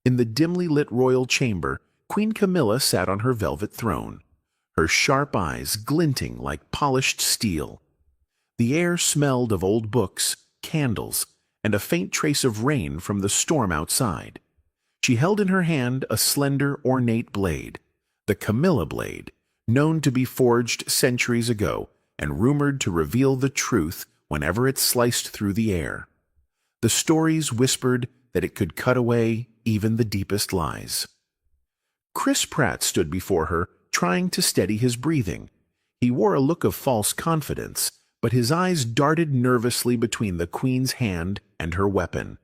In the dimly lit royal chamber, Queen Camilla sat on her velvet throne, her sharp eyes glinting like polished steel. The air smelled of old books, candles, and a faint trace of rain from the storm outside. She held in her hand a slender, ornate blade, the Camilla blade, known to be forged centuries ago and rumored to reveal the truth whenever it sliced through the air. The stories whispered that it could cut away even the deepest lies. Chris Pratt stood before her, trying to steady his breathing. He wore a look of false confidence, but his eyes darted nervously between the Queen's hand and her weapon.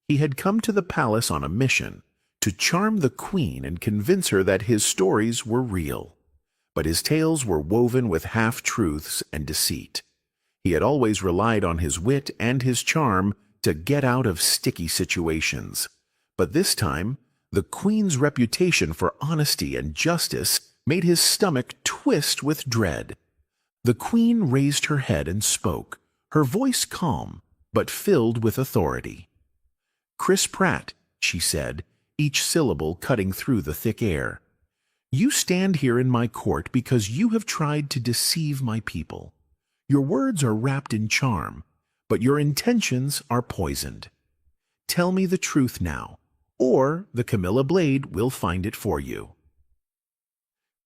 He had come to the palace on a mission, to charm the Queen and convince her that his stories were real. But his tales were woven with half-truths and deceit. He had always relied on his wit and his charm to get out of sticky situations. But this time, the Queen's reputation for honesty and justice made his stomach twist with dread. The Queen raised her head and spoke, her voice calm, but filled with authority. "Chris Pratt," she said, each syllable cutting through the thick air, "you stand here in my court because you have tried to deceive my people. Your words are wrapped in charm, but your intentions are poisoned. Tell me the truth now, or the Camilla blade will find it for you."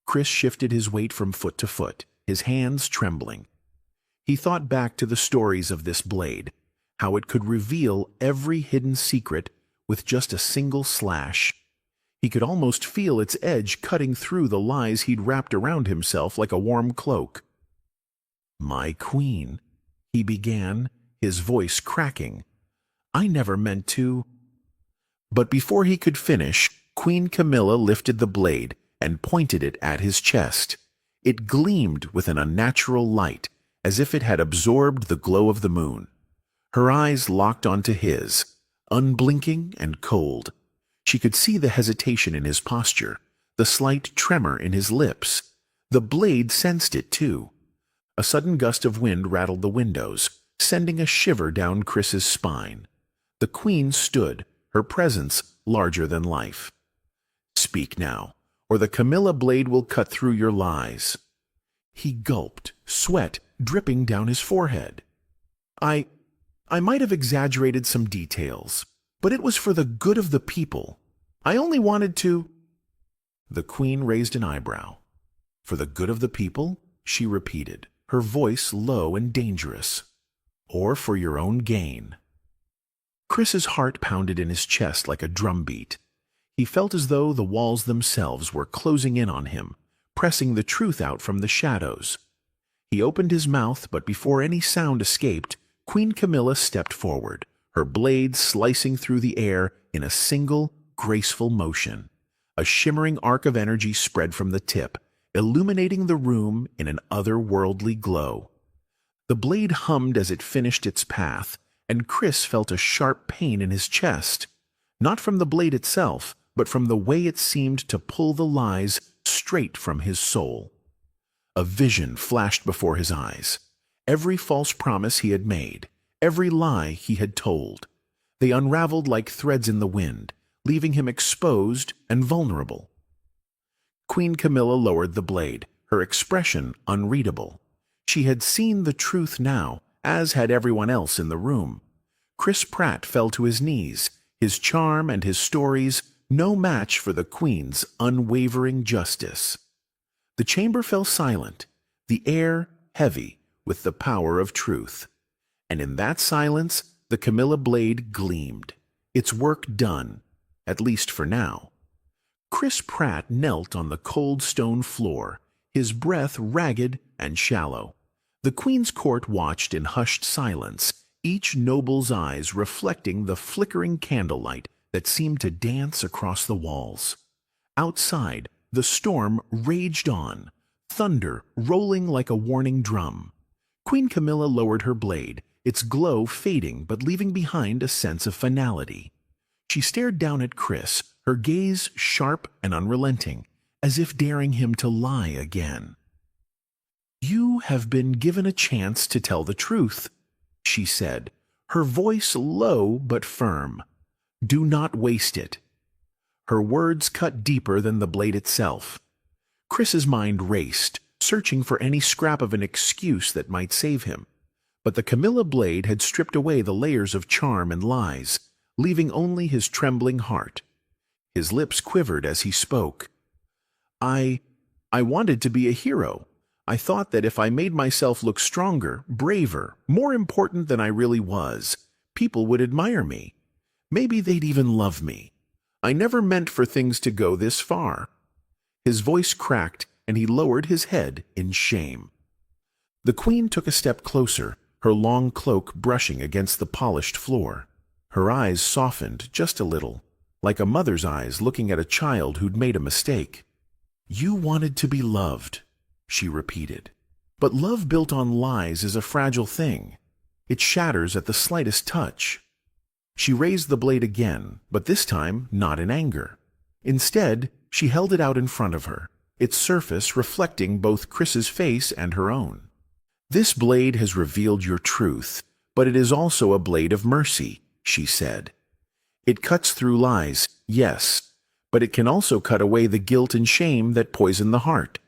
Chris shifted his weight from foot to foot, his hands trembling. He thought back to the stories of this blade, how it could reveal every hidden secret with just a single slash. He could almost feel its edge cutting through the lies he'd wrapped around himself like a warm cloak. "My Queen," he began, his voice cracking, "I never meant to—" But before he could finish, Queen Camilla lifted the blade and pointed it at his chest. It gleamed with an unnatural light, as if it had absorbed the glow of the moon. Her eyes locked onto his, unblinking and cold. She could see the hesitation in his posture, the slight tremor in his lips. The blade sensed it, too. A sudden gust of wind rattled the windows, sending a shiver down Chris's spine. The Queen stood, her presence larger than life. "Speak now, or the Camilla blade will cut through your lies." He gulped, sweat dripping down his forehead. I might have exaggerated some details, but it was for the good of the people. I only wanted to—" The Queen raised an eyebrow. "For the good of the people?" she repeated, her voice low and dangerous. "Or for your own gain?" Chris's heart pounded in his chest like a drumbeat. He felt as though the walls themselves were closing in on him, pressing the truth out from the shadows. He opened his mouth, but before any sound escaped, Queen Camilla stepped forward, her blade slicing through the air in a single, graceful motion. A shimmering arc of energy spread from the tip, illuminating the room in an otherworldly glow. The blade hummed as it finished its path, and Chris felt a sharp pain in his chest, not from the blade itself, but from the way it seemed to pull the lies straight from his soul. A vision flashed before his eyes. Every false promise he had made, every lie he had told. They unraveled like threads in the wind, leaving him exposed and vulnerable. Queen Camilla lowered the blade, her expression unreadable. She had seen the truth now, as had everyone else in the room. Chris Pratt fell to his knees, his charm and his stories no match for the Queen's unwavering justice. The chamber fell silent, the air heavy with the power of truth. And in that silence, the Camilla blade gleamed, its work done, at least for now. Chris Pratt knelt on the cold stone floor, his breath ragged and shallow. The Queen's court watched in hushed silence, each noble's eyes reflecting the flickering candlelight that seemed to dance across the walls. Outside, the storm raged on, thunder rolling like a warning drum. Queen Camilla lowered her blade, its glow fading but leaving behind a sense of finality. She stared down at Chris, her gaze sharp and unrelenting, as if daring him to lie again. "You have been given a chance to tell the truth," she said, her voice low but firm. "Do not waste it." Her words cut deeper than the blade itself. Chris's mind raced, searching for any scrap of an excuse that might save him. But the Camilla blade had stripped away the layers of charm and lies, leaving only his trembling heart. His lips quivered as he spoke. I wanted to be a hero. I thought that if I made myself look stronger, braver, more important than I really was, people would admire me. Maybe they'd even love me. I never meant for things to go this far." His voice cracked, and he lowered his head in shame. The queen took a step closer, her long cloak brushing against the polished floor. Her eyes softened just a little, like a mother's eyes looking at a child who'd made a mistake. "You wanted to be loved," she repeated. "But love built on lies is a fragile thing. It shatters at the slightest touch." She raised the blade again, but this time not in anger. Instead, she held it out in front of her, its surface reflecting both Chris's face and her own. "This blade has revealed your truth, but it is also a blade of mercy," she said. "It cuts through lies, yes, but it can also cut away the guilt and shame that poison the heart.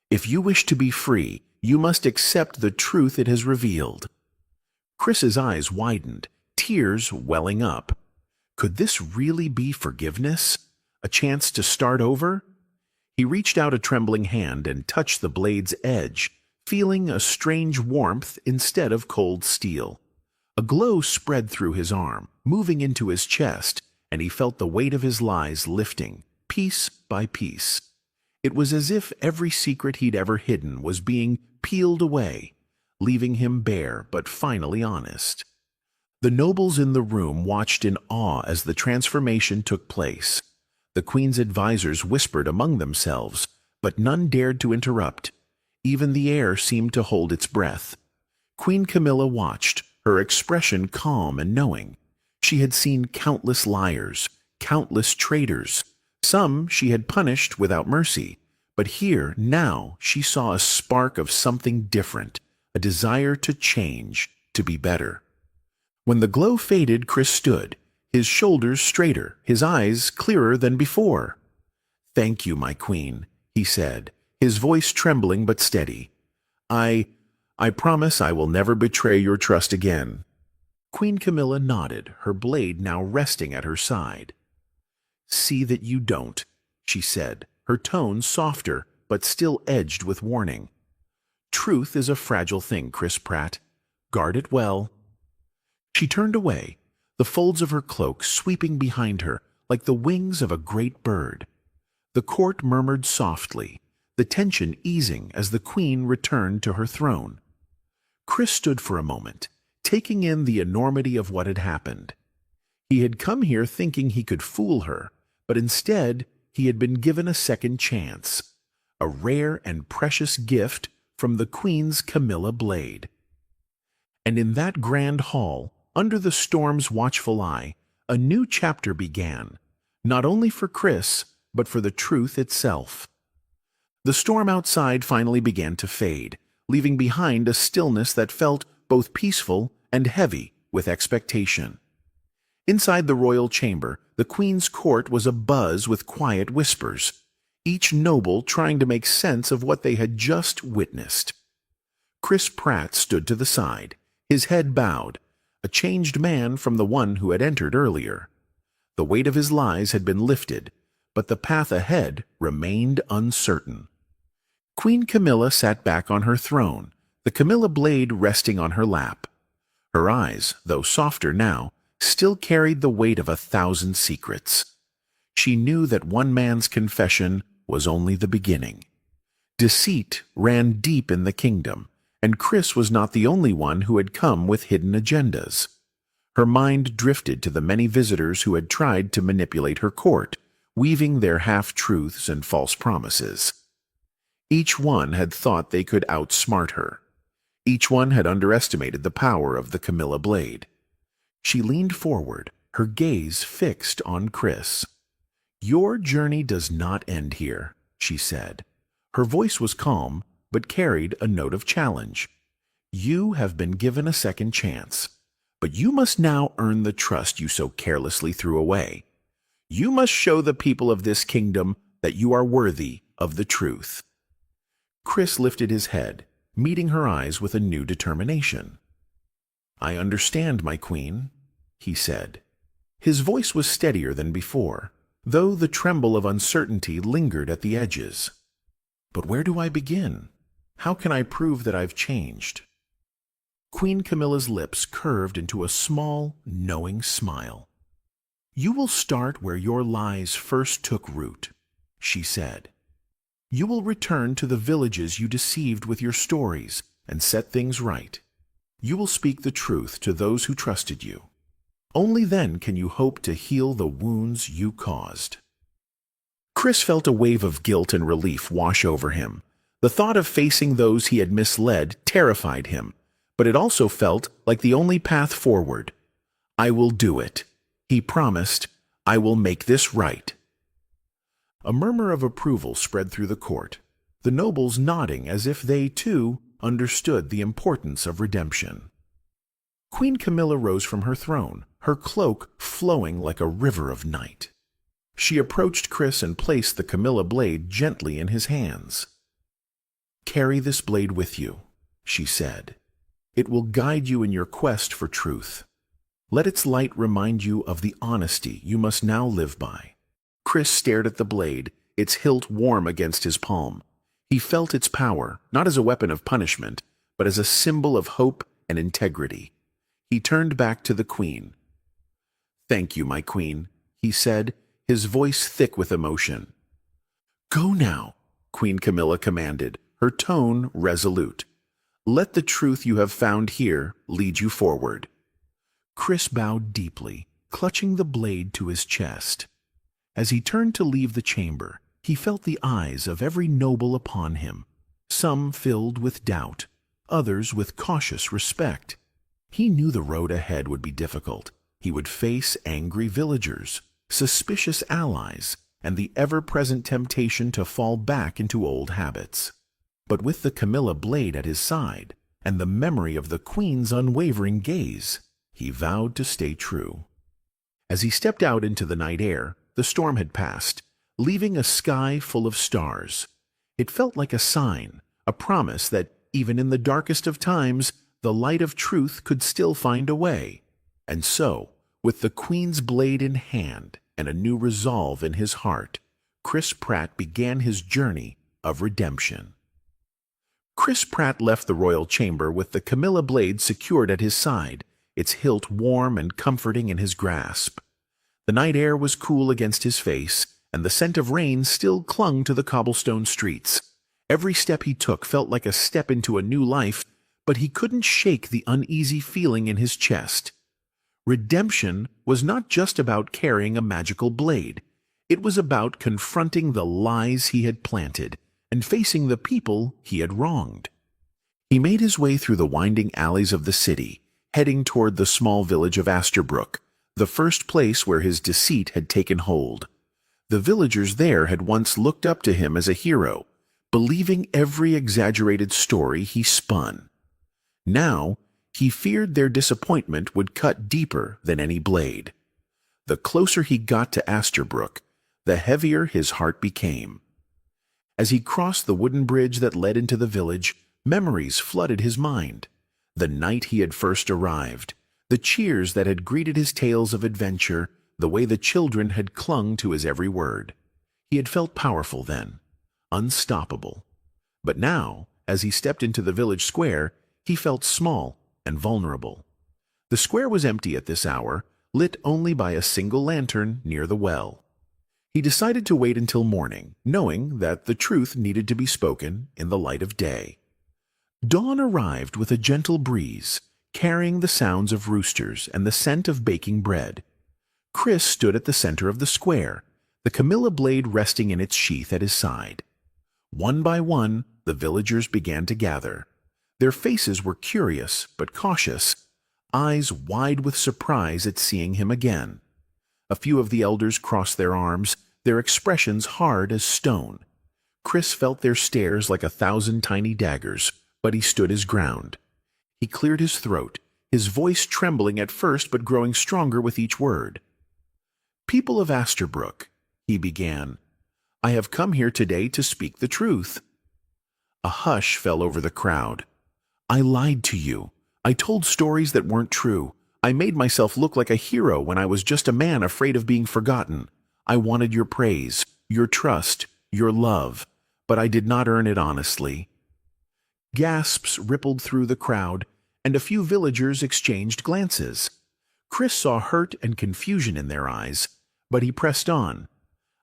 If you wish to be free, you must accept the truth it has revealed." Chris's eyes widened, tears welling up. Could this really be forgiveness? A chance to start over? He reached out a trembling hand and touched the blade's edge, feeling a strange warmth instead of cold steel. A glow spread through his arm, moving into his chest, and he felt the weight of his lies lifting, piece by piece. It was as if every secret he'd ever hidden was being peeled away, leaving him bare but finally honest. The nobles in the room watched in awe as the transformation took place. The queen's advisors whispered among themselves, but none dared to interrupt. Even the air seemed to hold its breath. Queen Camilla watched, her expression calm and knowing. She had seen countless liars, countless traitors. Some she had punished without mercy, but here, now, she saw a spark of something different, a desire to change, to be better. When the glow faded, Chris stood, his shoulders straighter, his eyes clearer than before. "Thank you, my queen," he said, his voice trembling but steady. I promise I will never betray your trust again." Queen Camilla nodded, her blade now resting at her side. "See that you don't," she said, her tone softer but still edged with warning. "Truth is a fragile thing, Chris Pratt. Guard it well." She turned away, the folds of her cloak sweeping behind her like the wings of a great bird. The court murmured softly, the tension easing as the queen returned to her throne. Chris stood for a moment, taking in the enormity of what had happened. He had come here thinking he could fool her, but instead he had been given a second chance, a rare and precious gift from the queen's Camilla blade. And in that grand hall, under the storm's watchful eye, a new chapter began, not only for Chris, but for the truth itself. The storm outside finally began to fade, leaving behind a stillness that felt both peaceful and heavy with expectation. Inside the royal chamber, the queen's court was abuzz with quiet whispers, each noble trying to make sense of what they had just witnessed. Chris Pratt stood to the side, his head bowed, a changed man from the one who had entered earlier. The weight of his lies had been lifted, but the path ahead remained uncertain. Queen Camilla sat back on her throne, the Camilla blade resting on her lap. Her eyes, though softer now, still carried the weight of 1,000 secrets. She knew that one man's confession was only the beginning. Deceit ran deep in the kingdom, and Chris was not the only one who had come with hidden agendas. Her mind drifted to the many visitors who had tried to manipulate her court, weaving their half-truths and false promises. Each one had thought they could outsmart her. Each one had underestimated the power of the Camilla blade. She leaned forward, her gaze fixed on Chris. "Your journey does not end here," she said. Her voice was calm, but carried a note of challenge. "You have been given a second chance, but you must now earn the trust you so carelessly threw away. You must show the people of this kingdom that you are worthy of the truth." Chris lifted his head, meeting her eyes with a new determination. "I understand, my queen," he said. His voice was steadier than before, though the tremble of uncertainty lingered at the edges. "But where do I begin? How can I prove that I've changed?" Queen Camilla's lips curved into a small, knowing smile. "You will start where your lies first took root," she said. "You will return to the villages you deceived with your stories and set things right. You will speak the truth to those who trusted you. Only then can you hope to heal the wounds you caused." Chris felt a wave of guilt and relief wash over him. The thought of facing those he had misled terrified him, but it also felt like the only path forward. "I will do it," he promised. "I will make this right." A murmur of approval spread through the court, the nobles nodding as if they, too, understood the importance of redemption. Queen Camilla rose from her throne, her cloak flowing like a river of night. She approached Chris and placed the Camilla blade gently in his hands. "Carry this blade with you," she said. "It will guide you in your quest for truth. Let its light remind you of the honesty you must now live by." Chris stared at the blade, its hilt warm against his palm. He felt its power, not as a weapon of punishment, but as a symbol of hope and integrity. He turned back to the queen. "Thank you, my queen," he said, his voice thick with emotion. "Go now," Queen Camilla commanded, her tone resolute. "Let the truth you have found here lead you forward." Chris bowed deeply, clutching the blade to his chest. As he turned to leave the chamber, he felt the eyes of every noble upon him, some filled with doubt, others with cautious respect. He knew the road ahead would be difficult. He would face angry villagers, suspicious allies, and the ever-present temptation to fall back into old habits. But with the Camilla blade at his side, and the memory of the queen's unwavering gaze, he vowed to stay true. As he stepped out into the night air, the storm had passed, leaving a sky full of stars. It felt like a sign, a promise that even in the darkest of times, the light of truth could still find a way. And so, with the Queen's blade in hand and a new resolve in his heart, Chris Pratt began his journey of redemption. Chris Pratt left the royal chamber with the Camilla blade secured at his side, its hilt warm and comforting in his grasp. The night air was cool against his face, and the scent of rain still clung to the cobblestone streets. Every step he took felt like a step into a new life, but he couldn't shake the uneasy feeling in his chest. Redemption was not just about carrying a magical blade. It was about confronting the lies he had planted and facing the people he had wronged. He made his way through the winding alleys of the city, heading toward the small village of Asterbrook, the first place where his deceit had taken hold. The villagers there had once looked up to him as a hero, believing every exaggerated story he spun. Now, he feared their disappointment would cut deeper than any blade. The closer he got to Asterbrook, the heavier his heart became. As he crossed the wooden bridge that led into the village, memories flooded his mind. The night he had first arrived, the cheers that had greeted his tales of adventure, the way the children had clung to his every word. He had felt powerful then, unstoppable. But now, as he stepped into the village square, he felt small and vulnerable. The square was empty at this hour, lit only by a single lantern near the well. He decided to wait until morning, knowing that the truth needed to be spoken in the light of day. Dawn arrived with a gentle breeze, carrying the sounds of roosters and the scent of baking bread. Chris stood at the center of the square, the Camilla blade resting in its sheath at his side. One by one, the villagers began to gather. Their faces were curious but cautious, eyes wide with surprise at seeing him again. A few of the elders crossed their arms, their expressions hard as stone. Chris felt their stares like 1,000 tiny daggers, but he stood his ground. He cleared his throat, his voice trembling at first but growing stronger with each word. "People of Asterbrook," he began, "I have come here today to speak the truth." A hush fell over the crowd. "I lied to you. I told stories that weren't true. I made myself look like a hero when I was just a man afraid of being forgotten. I wanted your praise, your trust, your love, but I did not earn it honestly." Gasps rippled through the crowd, and a few villagers exchanged glances. Chris saw hurt and confusion in their eyes, but he pressed on.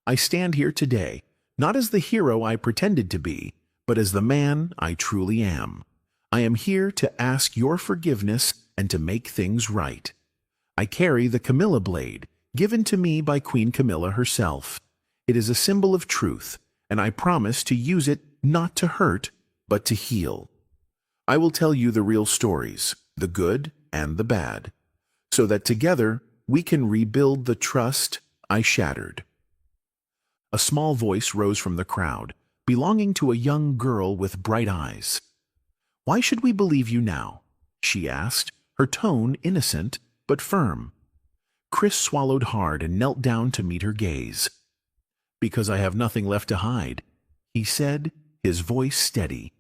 "I stand here today, not as the hero I pretended to be, but as the man I truly am. I am here to ask your forgiveness and to make things right. I carry the Camilla blade, given to me by Queen Camilla herself. It is a symbol of truth, and I promise to use it not to hurt, but to heal. I will tell you the real stories, the good and the bad, so that together we can rebuild the trust I shattered." A small voice rose from the crowd, belonging to a young girl with bright eyes. "Why should we believe you now?" she asked, her tone innocent but firm. Chris swallowed hard and knelt down to meet her gaze. "Because I have nothing left to hide," he said, his voice steady.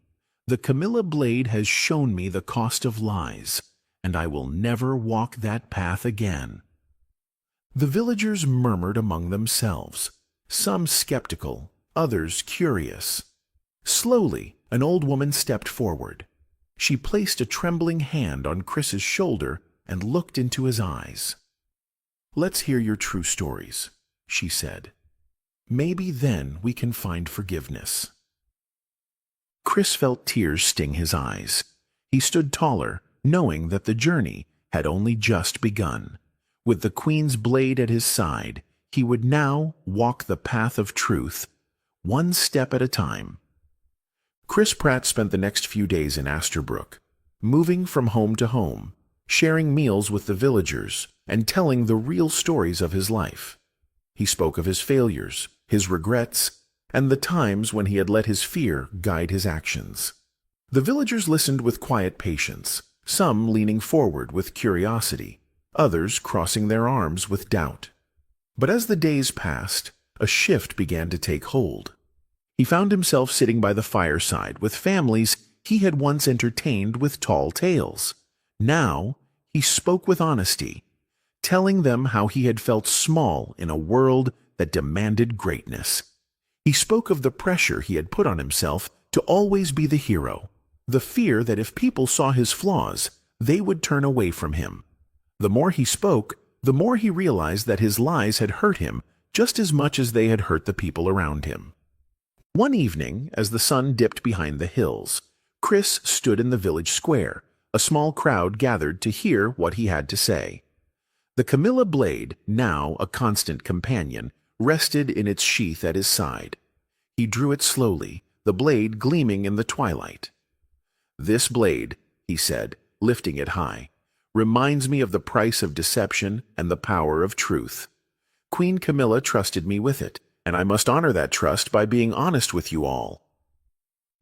"The Camilla blade has shown me the cost of lies, and I will never walk that path again." The villagers murmured among themselves, some skeptical, others curious. Slowly, an old woman stepped forward. She placed a trembling hand on Chris's shoulder and looked into his eyes. "Let's hear your true stories," she said. "Maybe then we can find forgiveness." Chris felt tears sting his eyes. He stood taller, knowing that the journey had only just begun. With the Queen's blade at his side, he would now walk the path of truth, one step at a time. Chris Pratt spent the next few days in Asterbrook, moving from home to home, sharing meals with the villagers, and telling the real stories of his life. He spoke of his failures, his regrets, and the times when he had let his fear guide his actions. The villagers listened with quiet patience, some leaning forward with curiosity, others crossing their arms with doubt. But as the days passed, a shift began to take hold. He found himself sitting by the fireside with families he had once entertained with tall tales. Now he spoke with honesty, telling them how he had felt small in a world that demanded greatness. He spoke of the pressure he had put on himself to always be the hero, the fear that if people saw his flaws, they would turn away from him. The more he spoke, the more he realized that his lies had hurt him just as much as they had hurt the people around him. One evening, as the sun dipped behind the hills, Chris stood in the village square. A small crowd gathered to hear what he had to say. The Camilla blade, now a constant companion, rested in its sheath at his side. He drew it slowly, the blade gleaming in the twilight. "This blade," he said, lifting it high, "reminds me of the price of deception and the power of truth. Queen Camilla trusted me with it, and I must honor that trust by being honest with you all."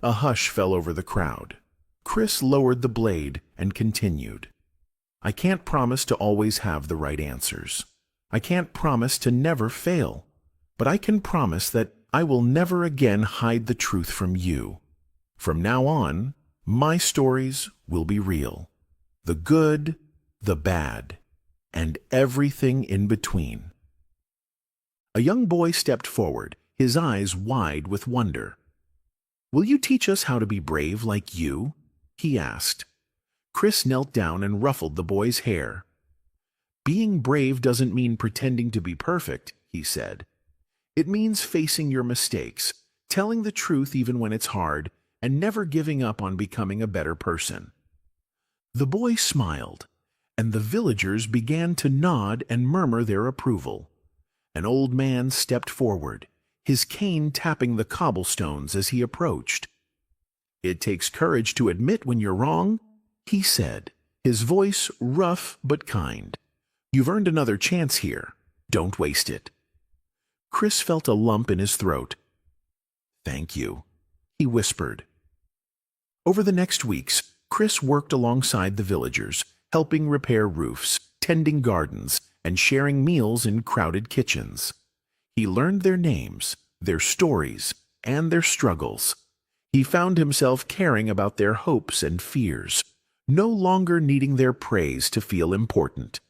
A hush fell over the crowd. Chris lowered the blade and continued. "I can't promise to always have the right answers. I can't promise to never fail, but I can promise that I will never again hide the truth from you. From now on, my stories will be real. The good, the bad, and everything in between." A young boy stepped forward, his eyes wide with wonder. "Will you teach us how to be brave like you?" he asked. Chris knelt down and ruffled the boy's hair. "Being brave doesn't mean pretending to be perfect," he said. "It means facing your mistakes, telling the truth even when it's hard, and never giving up on becoming a better person." The boy smiled, and the villagers began to nod and murmur their approval. An old man stepped forward, his cane tapping the cobblestones as he approached. "It takes courage to admit when you're wrong," he said, his voice rough but kind. "You've earned another chance here. Don't waste it." Chris felt a lump in his throat. "Thank you," he whispered. Over the next weeks, Chris worked alongside the villagers, helping repair roofs, tending gardens, and sharing meals in crowded kitchens. He learned their names, their stories, and their struggles. He found himself caring about their hopes and fears, no longer needing their praise to feel important.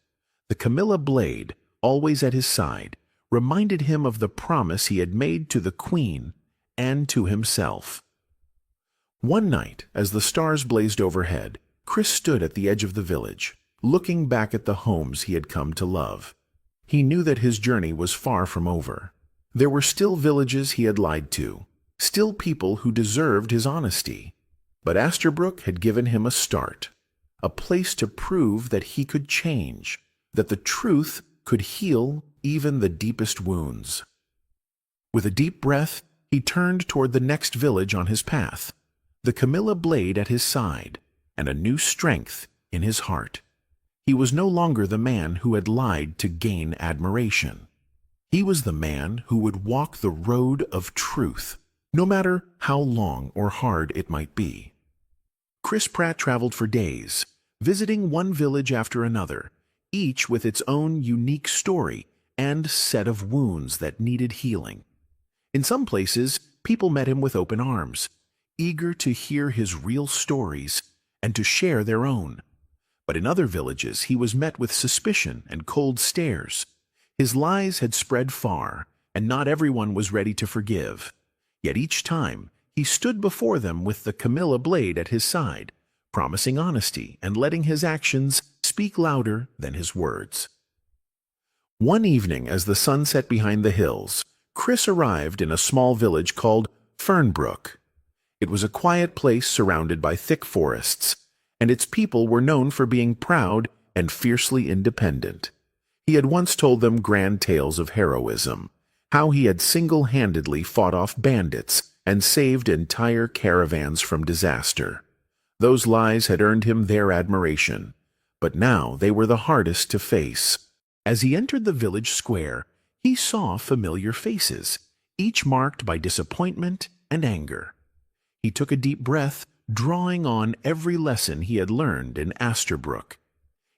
The Camilla blade, always at his side, reminded him of the promise he had made to the Queen and to himself. One night, as the stars blazed overhead, Chris stood at the edge of the village, looking back at the homes he had come to love. He knew that his journey was far from over. There were still villages he had lied to, still people who deserved his honesty. But Asterbrook had given him a start, a place to prove that he could change, that the truth could heal even the deepest wounds. With a deep breath, he turned toward the next village on his path, the Camilla blade at his side, and a new strength in his heart. He was no longer the man who had lied to gain admiration. He was the man who would walk the road of truth, no matter how long or hard it might be. Chris Pratt traveled for days, visiting one village after another, each with its own unique story and set of wounds that needed healing. In some places, people met him with open arms, eager to hear his real stories and to share their own. But in other villages, he was met with suspicion and cold stares. His lies had spread far, and not everyone was ready to forgive. Yet each time, he stood before them with the Camilla blade at his side, promising honesty and letting his actions speak louder than his words. One evening, as the sun set behind the hills, Chris arrived in a small village called Fernbrook. It was a quiet place surrounded by thick forests, and its people were known for being proud and fiercely independent. He had once told them grand tales of heroism, how he had single-handedly fought off bandits and saved entire caravans from disaster. Those lies had earned him their admiration, but now they were the hardest to face. As he entered the village square, he saw familiar faces, each marked by disappointment and anger. He took a deep breath, drawing on every lesson he had learned in Asterbrook.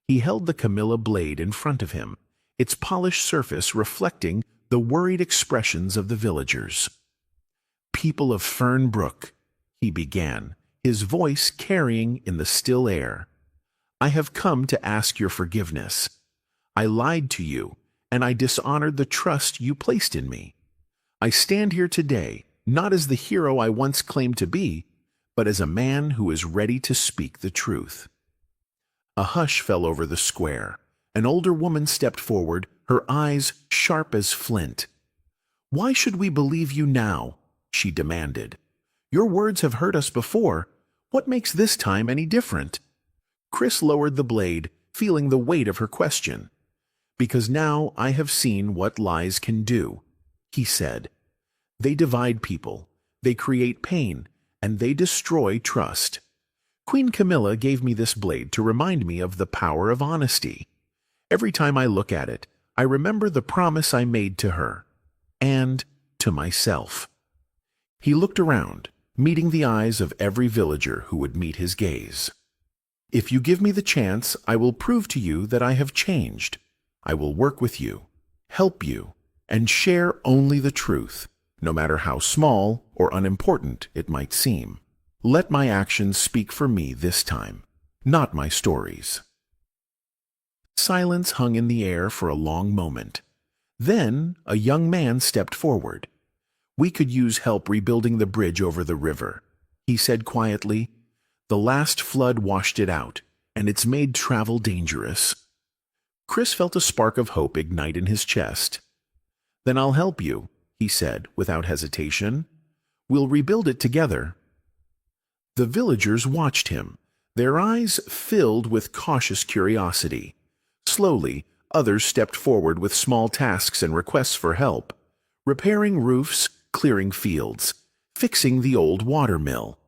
He held the Camilla blade in front of him, its polished surface reflecting the worried expressions of the villagers. "People of Fernbrook," he began, his voice carrying in the still air, "I have come to ask your forgiveness. I lied to you, and I dishonored the trust you placed in me. I stand here today, not as the hero I once claimed to be, but as a man who is ready to speak the truth." A hush fell over the square. An older woman stepped forward, her eyes sharp as flint. "Why should we believe you now?" she demanded. "Your words have hurt us before. What makes this time any different?" Chris lowered the blade, feeling the weight of her question. "Because now I have seen what lies can do," he said. "They divide people, they create pain, and they destroy trust. Queen Camilla gave me this blade to remind me of the power of honesty. Every time I look at it, I remember the promise I made to her, and to myself." He looked around, meeting the eyes of every villager who would meet his gaze. "If you give me the chance, I will prove to you that I have changed. I will work with you, help you, and share only the truth, no matter how small or unimportant it might seem. Let my actions speak for me this time, not my stories." Silence hung in the air for a long moment. Then a young man stepped forward. "We could use help rebuilding the bridge over the river," he said quietly. "The last flood washed it out, and it's made travel dangerous." Chris felt a spark of hope ignite in his chest. "Then I'll help you," he said without hesitation. "We'll rebuild it together." The villagers watched him, their eyes filled with cautious curiosity. Slowly, others stepped forward with small tasks and requests for help, repairing roofs, clearing fields, fixing the old water mill.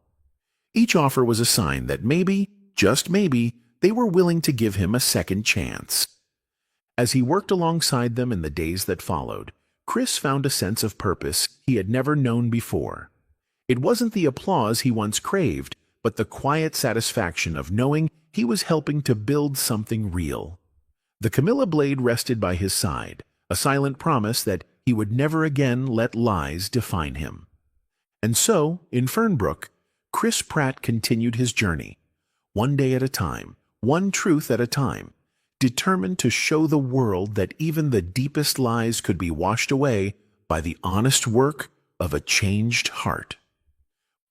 Each offer was a sign that maybe, just maybe, they were willing to give him a second chance. As he worked alongside them in the days that followed, Chris found a sense of purpose he had never known before. It wasn't the applause he once craved, but the quiet satisfaction of knowing he was helping to build something real. The Camilla blade rested by his side, a silent promise that he would never again let lies define him. And so, in Fernbrook, Chris Pratt continued his journey, one day at a time, one truth at a time, determined to show the world that even the deepest lies could be washed away by the honest work of a changed heart.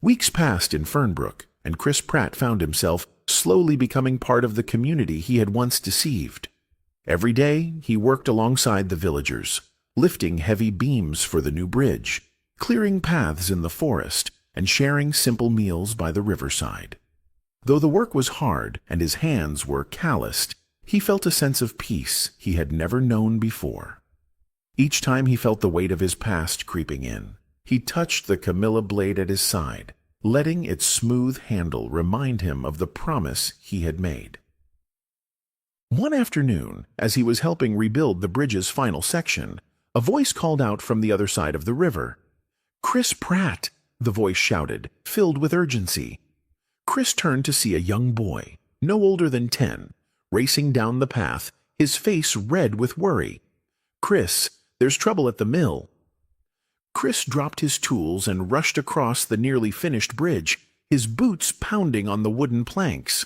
Weeks passed in Fernbrook, and Chris Pratt found himself slowly becoming part of the community he had once deceived. Every day, he worked alongside the villagers, lifting heavy beams for the new bridge, clearing paths in the forest, and sharing simple meals by the riverside. Though the work was hard and his hands were calloused, he felt a sense of peace he had never known before. Each time he felt the weight of his past creeping in, he touched the Camilla blade at his side, letting its smooth handle remind him of the promise he had made. One afternoon, as he was helping rebuild the bridge's final section, a voice called out from the other side of the river. "Chris Pratt!" the voice shouted, filled with urgency. Chris turned to see a young boy, no older than 10, racing down the path, his face red with worry. "Chris, there's trouble at the mill." Chris dropped his tools and rushed across the nearly finished bridge, his boots pounding on the wooden planks.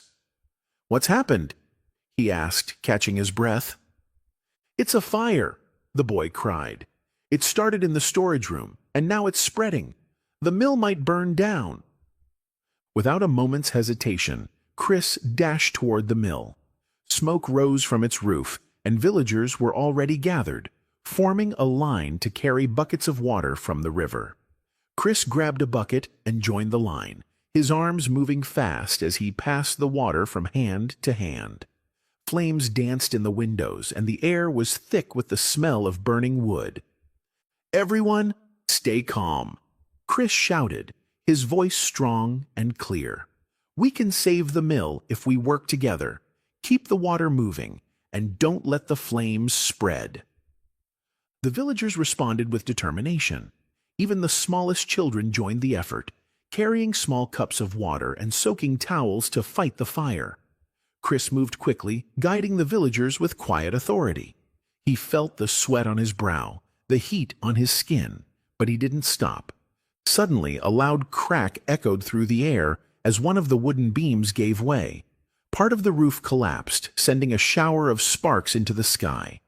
"What's happened?" he asked, catching his breath. "It's a fire," the boy cried. "It started in the storage room, and now it's spreading. The mill might burn down." Without a moment's hesitation, Chris dashed toward the mill. Smoke rose from its roof, and villagers were already gathered, forming a line to carry buckets of water from the river. Chris grabbed a bucket and joined the line, his arms moving fast as he passed the water from hand to hand. Flames danced in the windows, and the air was thick with the smell of burning wood. "Everyone, stay calm," Chris shouted, his voice strong and clear. "We can save the mill if we work together. Keep the water moving, and don't let the flames spread." The villagers responded with determination. Even the smallest children joined the effort, carrying small cups of water and soaking towels to fight the fire. Chris moved quickly, guiding the villagers with quiet authority. He felt the sweat on his brow, the heat on his skin, but he didn't stop. Suddenly, a loud crack echoed through the air as one of the wooden beams gave way. Part of the roof collapsed, sending a shower of sparks into the sky.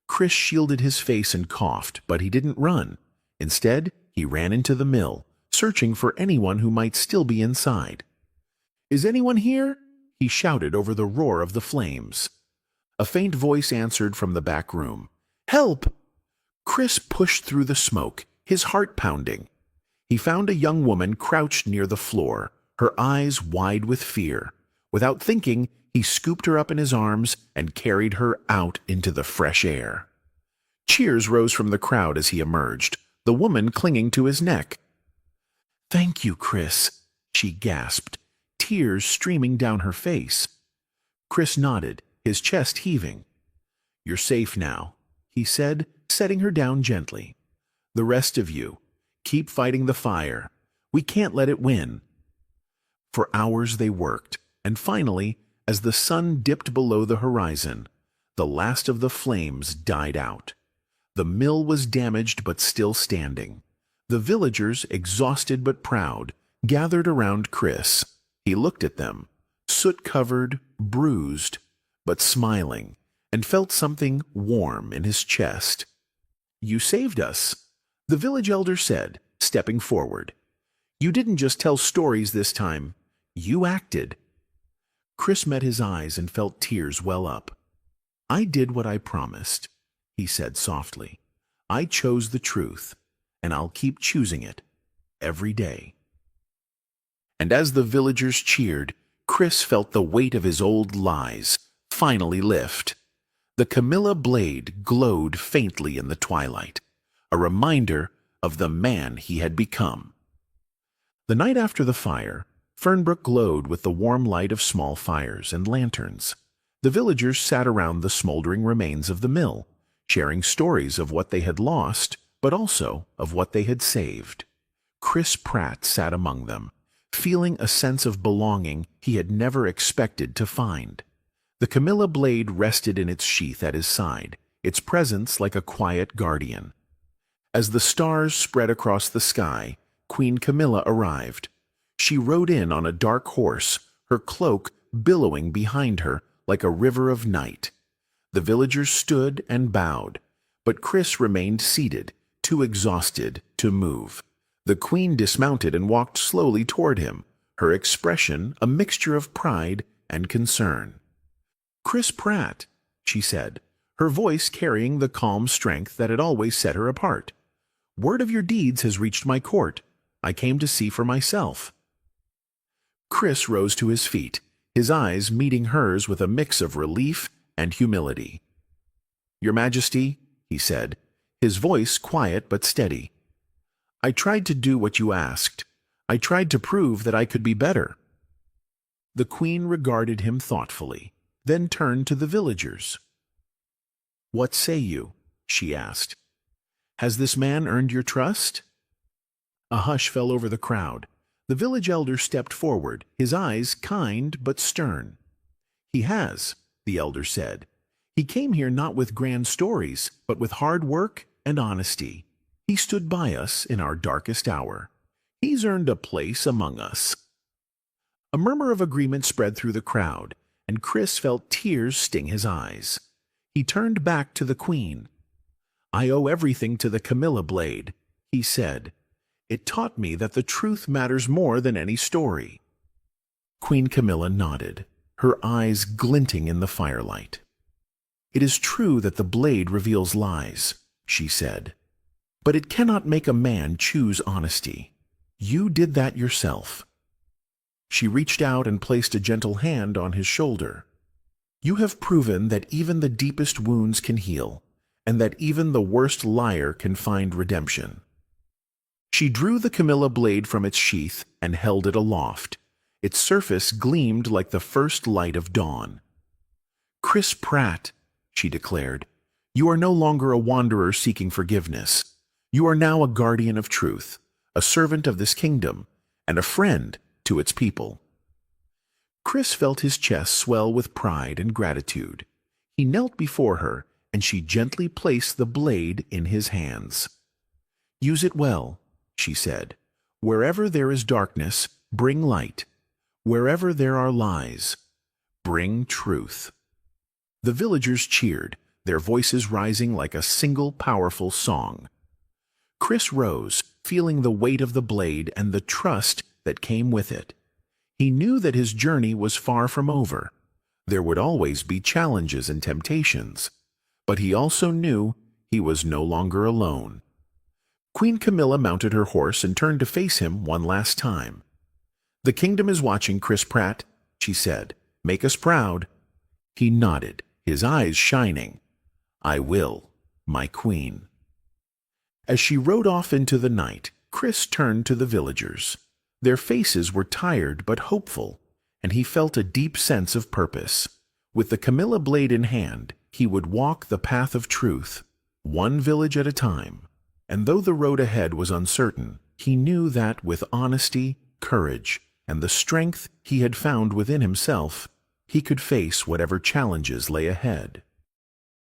Chris shielded his face and coughed, but he didn't run. Instead, he ran into the mill, searching for anyone who might still be inside. "Is anyone here?" he shouted over the roar of the flames. A faint voice answered from the back room. "Help!" Chris pushed through the smoke, his heart pounding. He found a young woman crouched near the floor, her eyes wide with fear. Without thinking, he scooped her up in his arms and carried her out into the fresh air. Cheers rose from the crowd as he emerged, the woman clinging to his neck. "Thank you, Chris," she gasped, tears streaming down her face. Chris nodded, his chest heaving. "You're safe now," he said, setting her down gently. "The rest of you, keep fighting the fire. We can't let it win." For hours they worked, and finally, as the sun dipped below the horizon, the last of the flames died out. The mill was damaged but still standing. The villagers, exhausted but proud, gathered around Chris. He looked at them, soot-covered, bruised, but smiling, and felt something warm in his chest. "You saved us," the village elder said, stepping forward. "You didn't just tell stories this time. You acted." Chris met his eyes and felt tears well up. "I did what I promised," he said softly. "I chose the truth, and I'll keep choosing it every day." And as the villagers cheered, Chris felt the weight of his old lies finally lift. The Camilla blade glowed faintly in the twilight, a reminder of the man he had become. The night after the fire, Fernbrook glowed with the warm light of small fires and lanterns. The villagers sat around the smoldering remains of the mill, sharing stories of what they had lost, but also of what they had saved. Chris Pratt sat among them, feeling a sense of belonging he had never expected to find. The Camilla blade rested in its sheath at his side, its presence like a quiet guardian. As the stars spread across the sky, Queen Camilla arrived. She rode in on a dark horse, her cloak billowing behind her like a river of night. The villagers stood and bowed, but Chris remained seated, too exhausted to move. The queen dismounted and walked slowly toward him, her expression a mixture of pride and concern. "Chris Pratt," she said, her voice carrying the calm strength that had always set her apart. "Word of your deeds has reached my court. I came to see for myself." Chris rose to his feet, his eyes meeting hers with a mix of relief and humility. "Your Majesty," he said, his voice quiet but steady, "I tried to do what you asked. I tried to prove that I could be better." The queen regarded him thoughtfully, then turned to the villagers. "What say you?" she asked. "Has this man earned your trust?" A hush fell over the crowd. The village elder stepped forward, his eyes kind but stern. "He has," the elder said. "He came here not with grand stories, but with hard work and honesty. He stood by us in our darkest hour. He's earned a place among us." A murmur of agreement spread through the crowd, and Chris felt tears sting his eyes. He turned back to the queen. "I owe everything to the Camilla blade," he said. "It taught me that the truth matters more than any story." Queen Camilla nodded, her eyes glinting in the firelight. "It is true that the blade reveals lies," she said, "but it cannot make a man choose honesty. You did that yourself." She reached out and placed a gentle hand on his shoulder. "You have proven that even the deepest wounds can heal, and that even the worst liar can find redemption." She drew the Camilla blade from its sheath and held it aloft. Its surface gleamed like the first light of dawn. "Chris Pratt," she declared, "you are no longer a wanderer seeking forgiveness. You are now a guardian of truth, a servant of this kingdom, and a friend to its people." Chris felt his chest swell with pride and gratitude. He knelt before her, and she gently placed the blade in his hands. "Use it well," she said. "Wherever there is darkness, bring light. Wherever there are lies, bring truth." The villagers cheered, their voices rising like a single powerful song. Chris rose, feeling the weight of the blade and the trust that came with it. He knew that his journey was far from over. There would always be challenges and temptations, but he also knew he was no longer alone. Queen Camilla mounted her horse and turned to face him one last time. "The kingdom is watching, Chris Pratt," she said. "Make us proud." He nodded, his eyes shining. "I will, my queen." As she rode off into the night, Chris turned to the villagers. Their faces were tired but hopeful, and he felt a deep sense of purpose. With the Camilla blade in hand, he would walk the path of truth, one village at a time. And though the road ahead was uncertain, he knew that with honesty, courage, and the strength he had found within himself, he could face whatever challenges lay ahead.